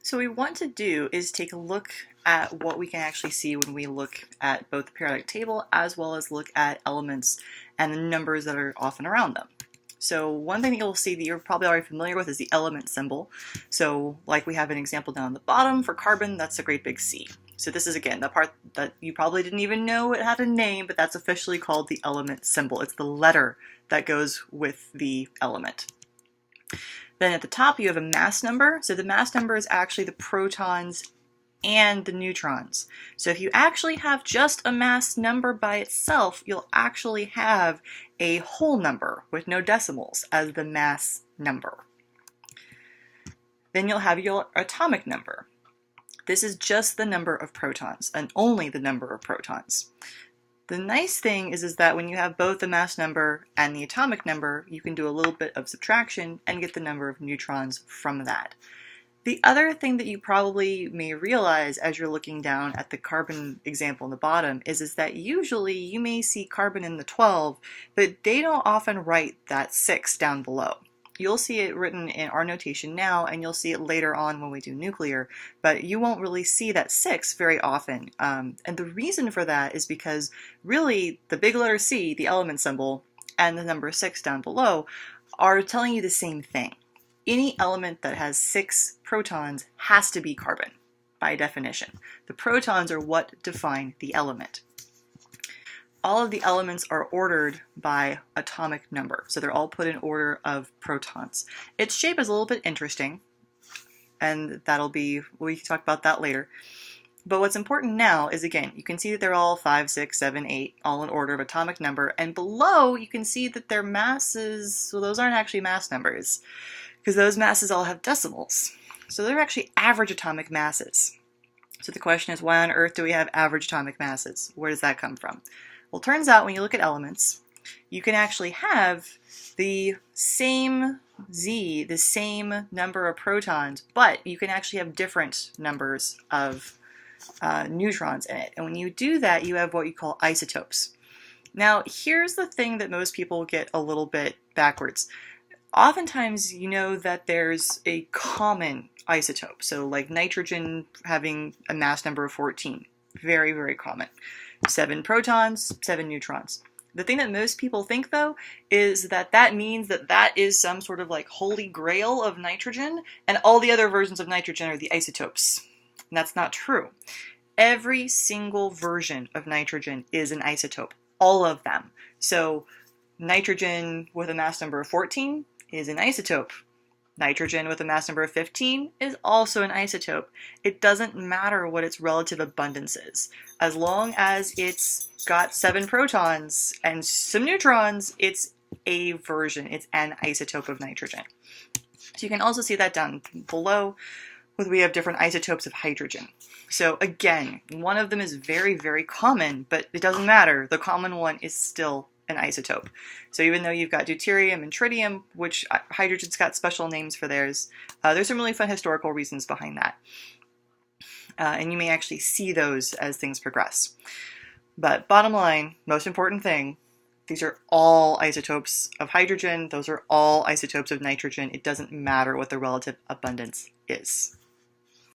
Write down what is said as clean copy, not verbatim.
So what we want to do is take a look at what we can actually see when we look at both the periodic table as well as look at elements and the numbers that are often around them. So one thing that you'll see that you're probably already familiar with is the element symbol. So like we have an example down at the bottom for carbon, that's a great big C. So this is, again, the part that you probably didn't even know it had a name, but that's officially called the element symbol. It's the letter that goes with the element. Then at the top you have a mass number. So the mass number is actually the protons and the neutrons. So if you actually have just a mass number by itself, you'll actually have a whole number with no decimals as the mass number. Then you'll have your atomic number. This is just the number of protons and only the number of protons. The nice thing is that when you have both the mass number and the atomic number, you can do a little bit of subtraction and get the number of neutrons from that. The other thing that you probably may realize as you're looking down at the carbon example in the bottom is that usually you may see carbon in the 12, but they don't often write that 6 down below. You'll see it written in our notation now, and you'll see it later on when we do nuclear, but you won't really see that 6 very often. And the reason for that is because really the big letter C, the element symbol, and the number 6 down below are telling you the same thing. Any element that has 6 protons has to be carbon, by definition. The protons are what define the element. All of the elements are ordered by atomic number, so they're all put in order of protons. Its shape is a little bit interesting, and we can talk about that later. But what's important now is, again, you can see that they're all 5, 6, 7, 8, all in order of atomic number, and below you can see that their masses, well, those aren't actually mass numbers, because those masses all have decimals. So they're actually average atomic masses. So the question is, why on earth do we have average atomic masses? Where does that come from? Well, it turns out when you look at elements, you can actually have the same Z, the same number of protons, but you can actually have different numbers of neutrons in it. And when you do that, you have what you call isotopes. Now, here's the thing that most people get a little bit backwards. Oftentimes, you know that there's a common isotope. So like nitrogen having a mass number of 14. Very, very common. 7 protons, 7 neutrons. The thing that most people think, though, is that that means that that is some sort of like holy grail of nitrogen, and all the other versions of nitrogen are the isotopes. And that's not true. Every single version of nitrogen is an isotope. All of them. So nitrogen with a mass number of 14 is an isotope. Nitrogen with a mass number of 15 is also an isotope. It doesn't matter what its relative abundance is. As long as it's got 7 protons and some neutrons, it's a version. It's an isotope of nitrogen. So you can also see that down below where we have different isotopes of hydrogen. So again, one of them is very, very common, but it doesn't matter. The common one is still an isotope. So even though you've got deuterium and tritium, which hydrogen's got special names for theirs, there's some really fun historical reasons behind that. And you may actually see those as things progress. But bottom line, most important thing, these are all isotopes of hydrogen. Those are all isotopes of nitrogen. It doesn't matter what the relative abundance is.